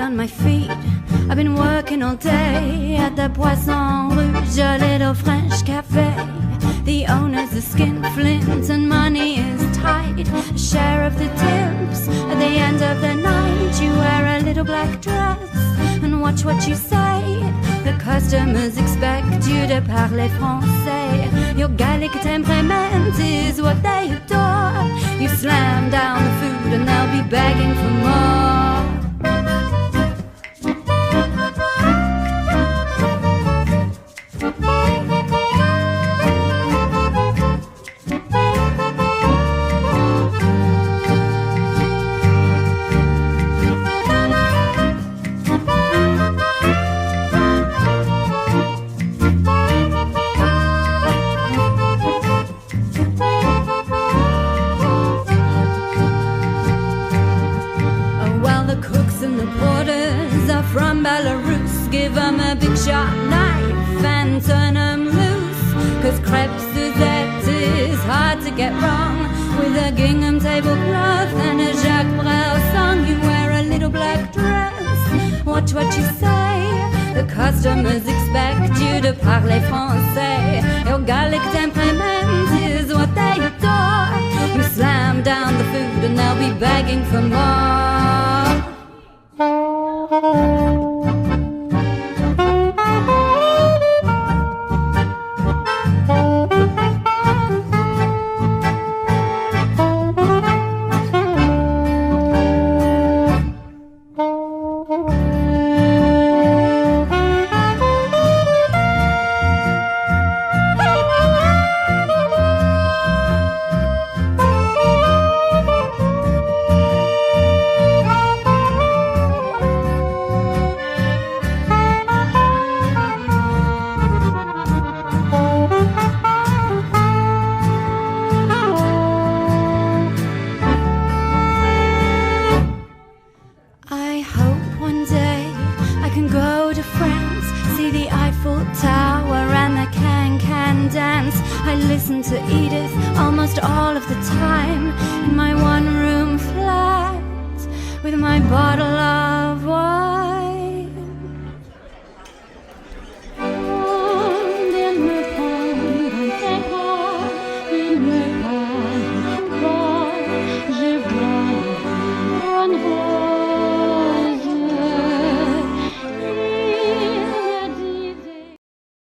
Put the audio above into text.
on my feet. I've been working all day at the Poisson, Rouge, a little French cafe. The owner's a skinflint and money is tight. A share of the tips at the end of the night. You wear a little black dress and watch what you say. The customers expect you to parler français. Your Gallic temperament is what they adore. You slam down the food and they'll be begging for more. From Belarus, give 'em a big sharp knife and turn 'em loose. 'Cause crepe Suzette is hard to get wrong. With a gingham tablecloth and a Jacques Brel song, you wear a little black dress. Watch what you say. The customers expect you to parler français. Your Gallic temperament is what they adore. You slam down the food and they'll be begging for more. With my bottle of